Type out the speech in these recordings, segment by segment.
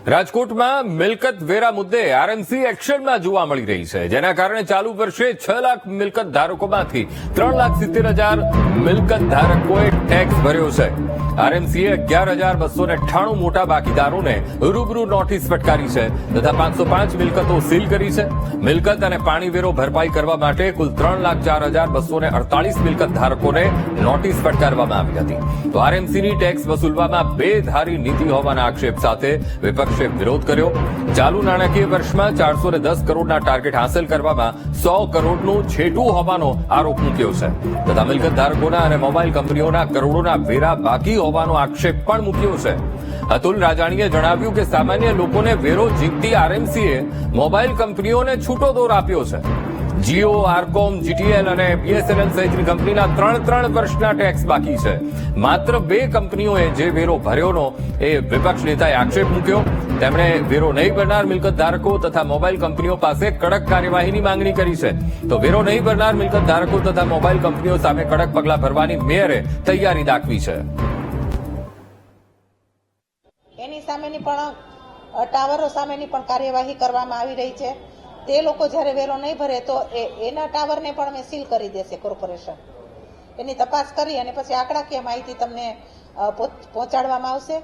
રાજકોટમાં મિલકત વેરા મુદ્દે આરએમસી એક્શનમાં જોવા મળી રહી છે, જેના કારણે ચાલુ વર્ષે 6 લાખ મિલકત ધારકોમાંથી 3,70,000 મિલકત ધારકોએ ટેક્સ ભર્યો છે. આરએમસીએ 11,298 મોટા બાકીદારોને રૂબરૂ નોટિસ ફટકારી છે તથા 505 મિલકતો સીલ કરી છે. મિલકત અને પાણી વેરો ભરપાઈ કરવા માટે કુલ 3,04,248 મિલકત ધારકોને નોટિસ ફટકારવામાં આવી હતી. તો આરએમસીની ટેક્સ વસૂલવામાં બે ધારી નીતિ હોવાના આક્ષેપ સાથે વિપક્ષે વિરોધ કર્યો. ચાલુ નાણાકીય વર્ષમાં 410 કરોડના ટાર્ગેટ હાંસલ કરવામાં 100 કરોડનું છેટું હોવાનો આરોપ મૂક્યો છે તથા મિલકત ધારકોના અને મોબાઈલ કંપનીઓના કરોડોના વેરા બાકી હોવાનો આક્ષેપ પણ મૂક્યો છે. અતુલ રાજાણીએ જણાવ્યું કે સામાન્ય લોકોને વેરો જીતતી આરએમસીએ મોબાઈલ કંપનીઓને છૂટો દોર આપ્યો છે. જીઓ, આરકોમ, જીટીએલ અને બીએસએનએલ સહિતની કંપનીના 3 વર્ષના ટેક્સ બાકી છે. માત્ર 2 કંપનીઓએ જે વેરો ભર્યોનો એ વિપક્ષ નેતાએ આક્ષેપ મૂક્યો. તેમણે વેરો નહીં ભરનાર મિલકત ધારકો તથા મોબાઈલ કંપનીઓ પાસે કડક કાર્યવાહીની માંગણી કરી છે. તો વેરો નહીં ભરનાર મિલકત ધારકો તથા મોબાઈલ કંપનીઓ સામે કડક પગલાં ભરવાની મેયરે તૈયારી દાખવી છે. એની સામેની પણ ટાવરો સામેની પણ કાર્યવાહી કરવામાં આવી રહી છે. તે લોકો જ્યારે વેરો નહીં ભરે તો એના ટાવરને પણ અમે સીલ કરી દેશે કોર્પોરેશન. એની તપાસ કરી અને પછી આંકડાકીય માહિતી તમને પહોંચાડવામાં આવશે.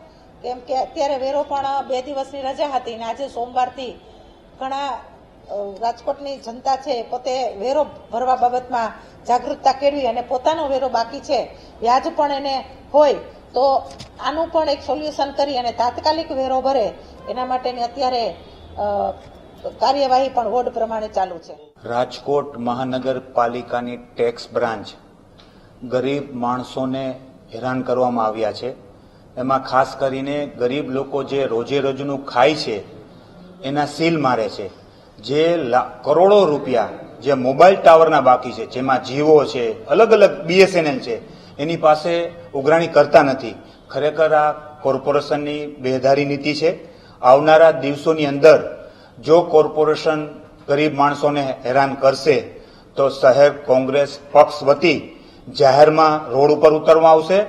કેમ કે અત્યારે વેરો પણ 2 દિવસની રજા હતી અને આજે સોમવારથી ઘણા રાજકોટની જનતા છે પોતે વેરો ભરવા બાબતમાં જાગૃતતા કેળવી અને પોતાનો વેરો બાકી છે, વ્યાજ પણ એને હોય તો આનું પણ એક સોલ્યુશન કરી અને તાત્કાલિક વેરો ભરે એના માટેની અત્યારે કાર્યવાહી પણ વોર્ડ પ્રમાણે ચાલુ છે. રાજકોટ મહાનગરપાલિકાની ટેક્સ બ્રાન્ચ ગરીબ માણસોને હેરાન કરવામાં આવ્યા છે. એમાં ખાસ કરીને ગરીબ લોકો જે રોજે રોજનું ખાય છે એના સીલ મારે છે. જે કરોડો રૂપિયા જે મોબાઈલ ટાવરના બાકી છે, જેમાં જીઓ છે, અલગ અલગ બીએસએનએલ છે, એની પાસે ઉઘરાણી કરતા નથી. ખરેખર આ કોર્પોરેશનની બેધારી નીતિ છે. આવનારા દિવસોની અંદર જો કોર્પોરેશન ગરીબ માણસોને હેરાન કરશે તો શહેર કોંગ્રેસ પક્ષ વતી જાહેરમાં રોડ ઉપર ઉતરવામાં આવશે.